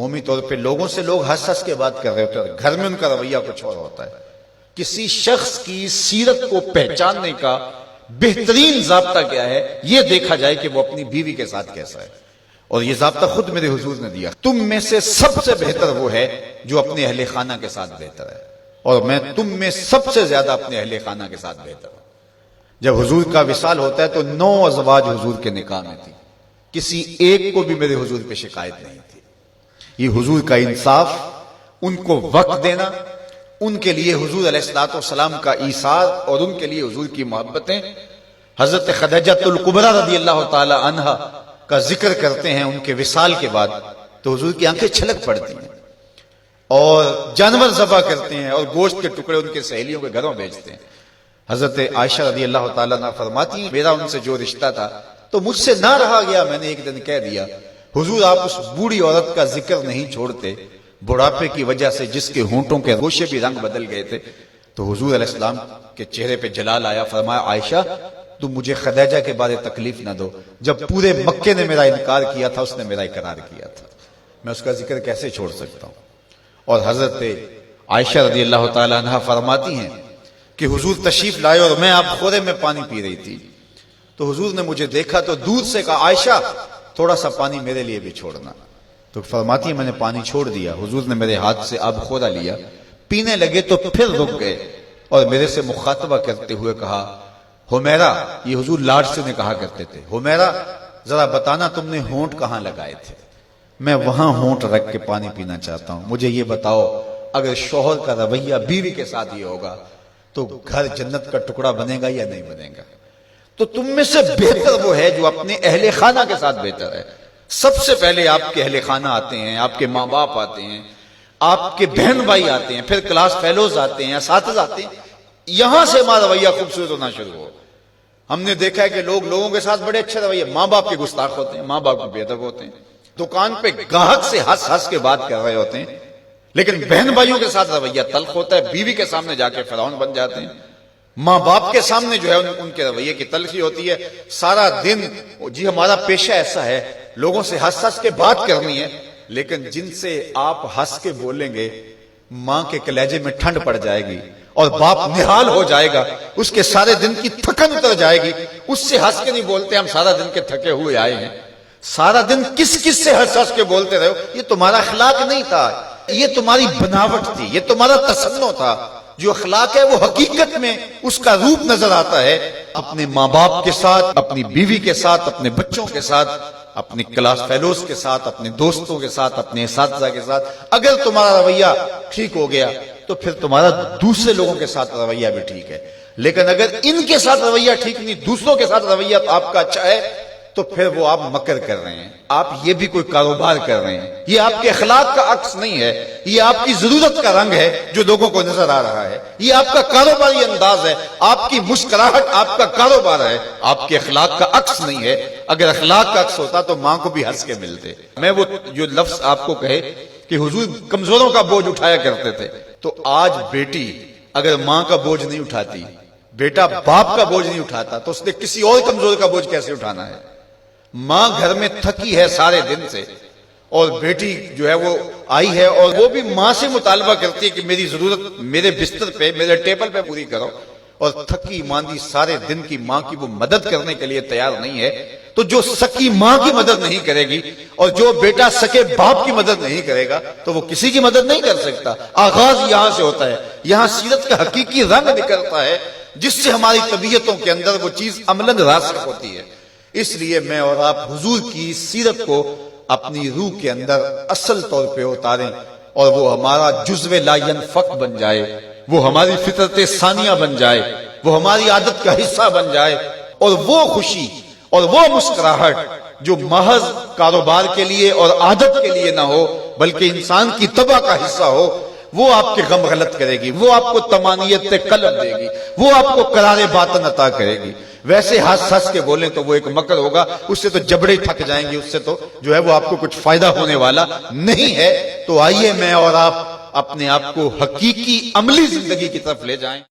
عمومی طور پہ لوگوں سے لوگ ہنس ہنس کے بات کر رہے ہوتے ہیں، گھر میں ان کا رویہ کچھ اور ہوتا ہے۔ کسی شخص کی سیرت کو پہچاننے کا بہترین ضابطہ کیا ہے، یہ دیکھا جائے کہ وہ اپنی بیوی کے ساتھ کیسا ہے، اور یہ ضابطہ خود میرے حضور نے دیا، تم میں سے سب سے بہتر وہ ہے جو اپنے اہل خانہ کے ساتھ بہتر ہے، اور میں تم میں سب سے زیادہ اپنے اہل خانہ کے ساتھ بہتر ہوں۔ جب حضور کا وصال ہوتا ہے تو 9 ازواج حضور کے نکاح میں تھی، کسی ایک کو بھی میرے حضور پہ شکایت نہیں تھی۔ یہ حضور کا انصاف، ان کو وقت دینا، ان کے لیے حضور علیہ الصلوۃ والسلام کا ایثار اور ان کے لیے حضور کی محبتیں۔ حضرت خدیجہ الکبریٰ رضی اللہ تعالی عنہا کا ذکر کرتے ہیں ان کے وصال کے بعد تو حضور کی آنکھیں چھلک پڑتی ہیں، اور جانور ذبح کرتے ہیں اور گوشت کے ٹکڑے ان کے سہیلیوں کے گھروں بھیجتے ہیں۔ حضرت عائشہ رضی اللہ تعالیٰ عنہ فرماتی ہیں میرا ان سے جو رشتہ تھا تو مجھ سے نہ رہا گیا، میں نے ایک دن کہہ دیا حضور آپ اس بوڑھی عورت کا ذکر نہیں چھوڑتے، بڑھاپے کی وجہ سے جس کے ہونٹوں کے گوشے بھی رنگ بدل گئے تھے۔ تو حضور علیہ السلام کے چہرے پہ جلال آیا، فرمایا عائشہ تم مجھے خدیجہ کے بارے تکلیف نہ دو، جب پورے مکے نے میرا انکار کیا تھا اس نے میرا اقرار کیا تھا، میں اس کا ذکر کیسے چھوڑ سکتا ہوں۔ اور حضرت عائشہ رضی اللہ تعالی عنہا فرماتی ہیں کہ حضور تشریف لائے اور میں آپ خورے میں پانی پی رہی تھی، تو حضور نے مجھے دیکھا تو دودھ سے کہا عائشہ تھوڑا سا پانی میرے لیے بھی چھوڑنا، تو فرماتی ہے میں نے پانی چھوڑ دیا، حضور نے میرے ہاتھ سے آب خورا لیا، پینے لگے تو پھر رک گئے اور میرے سے مخاطبہ کرتے ہوئے کہا حمیرہ، یہ حضور لاڈ سے نے کہا کرتے تھے، حمیرہ ذرا بتانا تم نے ہونٹ کہاں لگائے تھے، میں وہاں ہونٹ رکھ کے پانی پینا چاہتا ہوں، مجھے یہ بتاؤ اگر شوہر کا رویہ بیوی کے ساتھ یہ ہوگا تو گھر جنت کا ٹکڑا بنے گا یا نہیں بنے گا؟ تو تم میں سے بہتر وہ ہے جو اپنے اہل خانہ کے ساتھ بہتر ہے۔ سب سے پہلے آپ کے اہل خانہ آتے ہیں، آپ کے ماں باپ آتے ہیں، آپ کے بہن بھائی آتے ہیں، پھر کلاس فیلوز آتے ہیں، اساتذہ آتے ہیں، یہاں سے ہمارا رویہ خوبصورت ہونا شروع ہو۔ ہم نے دیکھا ہے کہ لوگوں کے ساتھ بڑے اچھے رویے، ماں باپ کے گستاخ ہوتے ہیں، ماں باپ کے بے ادب ہوتے ہیں، دکان پہ گاہک سے ہنس ہنس کے بات کر رہے ہوتے ہیں، لیکن بہن بھائیوں کے ساتھ رویہ تلخ ہوتا ہے، بیوی کے سامنے جا کے فرعون بن جاتے ہیں، ماں باپ کے سامنے جو ہے ان کے رویے کی تلخی ہوتی ہے۔ سارا دن جی ہمارا پیشہ ایسا ہے لوگوں سے ہنس ہنس کے بات کرنی ہے، لیکن جن سے آپ ہنس کے بولیں گے ماں کے کلیجے میں ٹھنڈ پڑ جائے گی اور باپ نہال ہو جائے گا، اس کے سارے دن کی تھکن اتر جائے گی، اس سے ہنس کے نہیں بولتے ہم سارا دن کے تھکے ہوئے آئے ہیں، سارا دن کس سے ہنس ہنس کے بولتے رہے ہو، یہ تمہارا اخلاق نہیں تھا، یہ تمہاری بناوٹ تھی، یہ تمہارا تصنع تھا۔ جو اخلاق ہے وہ حقیقت میں اس کا روپ نظر آتا ہے اپنے ماں باپ کے ساتھ، اپنی بیوی کے ساتھ، اپنے بچوں کے ساتھ، اپنی کلاس فیلوز کے ساتھ، اپنے دوستوں کے ساتھ، اپنے اساتذہ کے ساتھ۔ اگر تمہارا رویہ ٹھیک ہو گیا تو پھر تمہارا دوسرے لوگوں کے ساتھ رویہ بھی ٹھیک ہے، لیکن اگر ان کے ساتھ رویہ ٹھیک نہیں، دوسروں کے ساتھ رویہ آپ کا اچھا ہے تو پھر وہ آپ مکر کر رہے ہیں، آپ یہ بھی کوئی کاروبار کر رہے ہیں، یہ آپ کے اخلاق کا عکس نہیں ہے، یہ آپ کی ضرورت کا رنگ ہے جو لوگوں کو نظر آ رہا ہے، یہ آپ کا کاروباری انداز ہے، آپ کی مسکراہٹ آپ کا کاروبار ہے، آپ کے اخلاق کا عکس نہیں ہے۔ اگر اخلاق کا عکس ہوتا تو ماں کو بھی ہنس کے ملتے۔ میں وہ جو لفظ آپ کو کہے کہ حضور کمزوروں کا بوجھ اٹھایا کرتے تھے، تو آج بیٹی اگر ماں کا بوجھ نہیں اٹھاتی، بیٹا باپ کا بوجھ نہیں اٹھاتا، تو اس نے کسی اور کمزور کا بوجھ کیسے اٹھانا ہے؟ ماں گھر میں تھکی ہے سارے دن سے اور بیٹی جو ہے وہ آئی ہے اور وہ بھی ماں سے مطالبہ کرتی ہے کہ میری ضرورت میرے بستر پہ، میرے ٹیبل پہ پوری کرو، اور تھکی ماندی سارے دن کی ماں کی وہ مدد کرنے کے لیے تیار نہیں ہے، تو جو سکی ماں کی مدد نہیں کرے گی اور جو بیٹا سکے باپ کی مدد نہیں کرے گا تو وہ کسی کی مدد نہیں کر سکتا۔ آغاز یہاں سے ہوتا ہے، یہاں سیرت کا حقیقی رنگ نکلتا ہے جس سے ہماری طبیعتوں کے اندر وہ چیز عملاً راسخ ہوتی ہے۔ اس لیے میں اور آپ حضور کی سیرت کو اپنی روح کے اندر اصل طور پہ اتاریں اور وہ ہمارا جزو لا ينفک بن جائے، وہ ہماری فطرت ثانیہ بن جائے، وہ ہماری عادت کا حصہ بن جائے، اور وہ خوشی اور وہ مسکراہٹ جو محض کاروبار کے لیے اور عادت کے لیے نہ ہو بلکہ انسان کی طبع کا حصہ ہو، وہ آپ کے غم غلط کرے گی، وہ آپ کو طمانیت قلب دے گی، وہ آپ کو قرار باطن عطا کرے گی۔ ویسے ہنس ہنس کے بولیں تو وہ ایک مکر ہوگا، اس سے تو جبڑے تھک جائیں گے، اس سے تو جو ہے وہ آپ کو کچھ فائدہ ہونے والا نہیں ہے۔ تو آئیے میں اور آپ اپنے آپ کو حقیقی عملی زندگی کی طرف لے جائیں۔